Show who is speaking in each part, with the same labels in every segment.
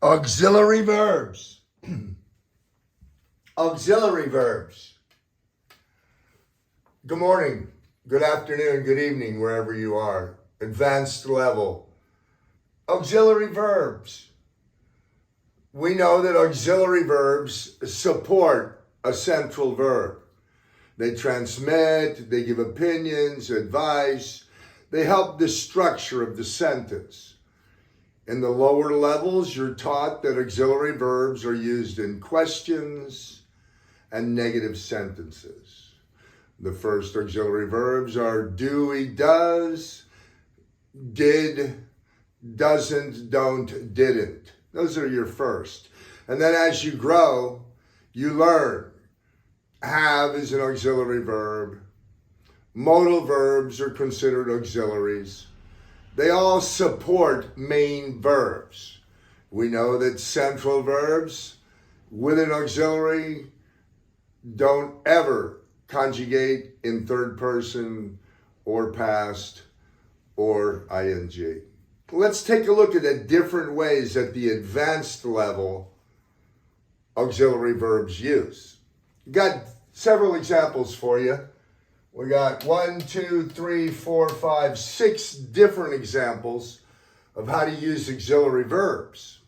Speaker 1: Auxiliary verbs. Auxiliary verbs. Good morning, good afternoon, good evening, wherever you are. Advanced level. Auxiliary verbs. We know that auxiliary verbs support a central verb. They transmit, they give opinions, advice. They help the structure of the sentence. In the lower levels, you're taught that auxiliary verbs are used in questions and negative sentences. The first auxiliary verbs are do, he, does, did, doesn't, don't, didn't. Those are your first. And then as you grow, you learn. Have is an auxiliary verb. Modal verbs are considered auxiliaries. They all support main verbs. We know that central verbs with an auxiliary don't ever conjugate in third person or past or ing. Let's take a look at the different ways at the advanced level auxiliary verbs use. Got several examples for you. We got 1, 2, 3, 4, 5, 6 different examples of how to use auxiliary verbs.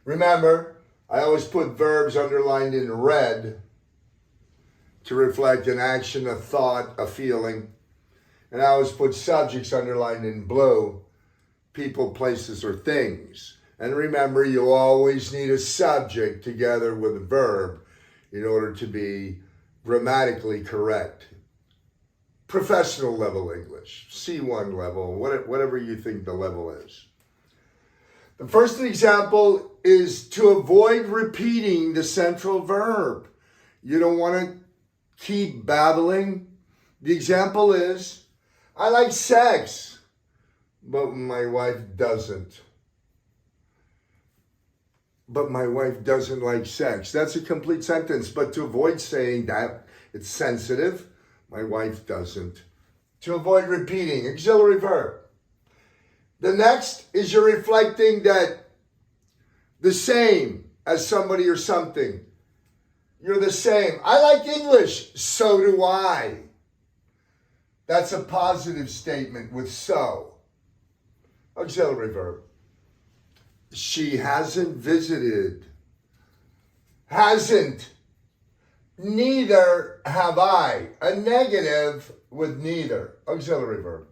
Speaker 1: Remember, I always put verbs underlined in red to reflect an action, a thought, a feeling. And I always put subjects underlined in blue, people, places, or things. And remember, you always need a subject together with a verb in order to be grammatically correct. Professional level English, C1 level, whatever you think the level is. The first example is to avoid repeating the central verb. You don't want to keep babbling. The example is, I like sex, but my wife doesn't. But my wife doesn't like sex. That's a complete sentence. But to avoid saying that, it's sensitive. My wife doesn't. To avoid repeating, auxiliary verb. The next is you're reflecting that the same as somebody or something. You're the same. I like English. So do I. That's a positive statement with so. Auxiliary verb. She hasn't visited. Hasn't. Neither have I. A negative with neither. Auxiliary verb.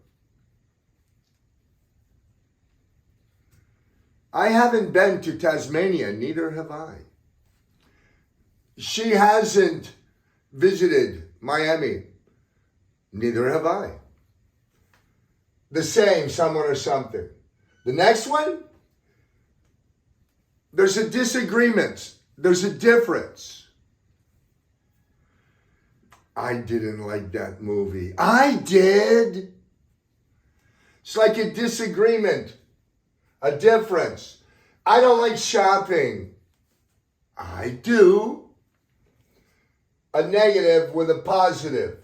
Speaker 1: I haven't been to Tasmania. Neither have I. She hasn't visited Miami. Neither have I. The same, someone or something. The next one, there's a disagreement. There's a difference. I didn't like that movie. I did. It's like a disagreement, a difference. I don't like shopping. I do. A negative with a positive.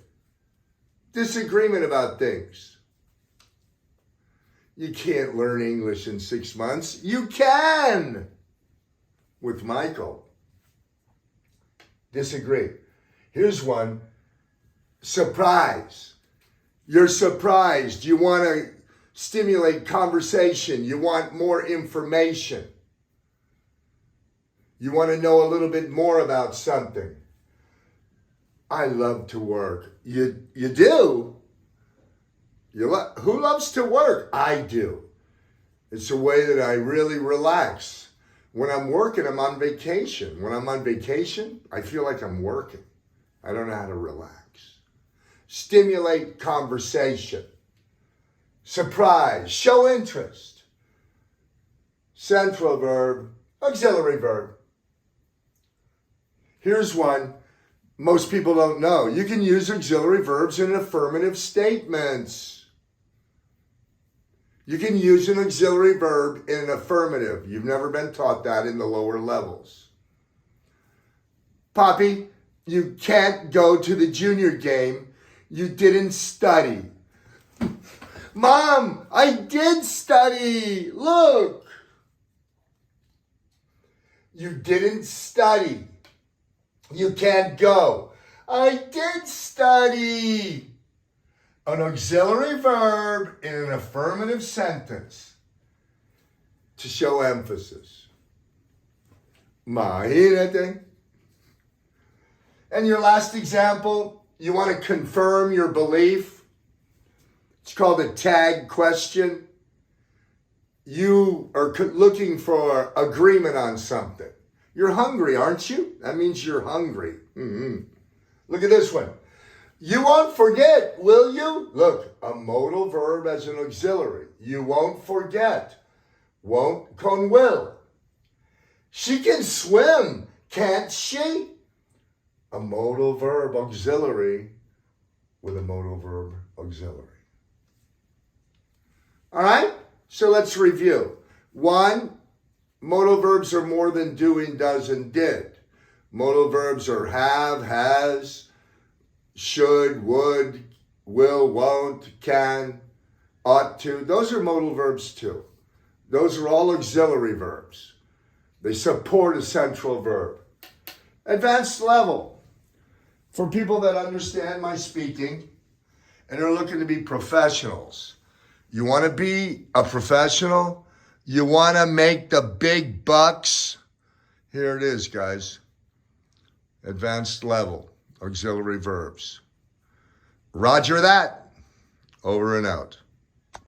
Speaker 1: Disagreement about things. You can't learn English in 6 months. You can. With Michael. Disagree. Here's one. Surprise. You're surprised. You want to stimulate conversation. You want more information. You want to know a little bit more about something. I love to work. You do? Who loves to work? I do. It's a way that I really relax. When I'm working, I'm on vacation. When I'm on vacation, I feel like I'm working. I don't know how to relax. Stimulate conversation. Surprise. Show interest. Central verb. Auxiliary verb. Here's one most people don't know. You can use auxiliary verbs in affirmative statements. You can use an auxiliary verb in an affirmative. You've never been taught that in the lower levels. Poppy, you can't go to the junior game. You didn't study. Mom, I did study. Look. You didn't study. You can't go. I did study. An auxiliary verb in an affirmative sentence to show emphasis. Imagínate. And your last example, you want to confirm your belief. It's called a tag question. You are looking for agreement on something. You're hungry, aren't you? That means you're hungry. Look at this one. You won't forget, will you? Look, a modal verb as an auxiliary. You won't forget. Won't con will. She can swim, can't she? A modal verb auxiliary with a modal verb auxiliary. All right? So let's review. 1, modal verbs are more than doing, does, and did. Modal verbs are have, has, should, would, will, won't, can, ought to. Those are modal verbs too. Those are all auxiliary verbs. They support a central verb. Advanced level. For people that understand my speaking and are looking to be professionals. You want to be a professional? You want to make the big bucks? Here it is, guys. Advanced level, auxiliary verbs. Roger that. Over and out.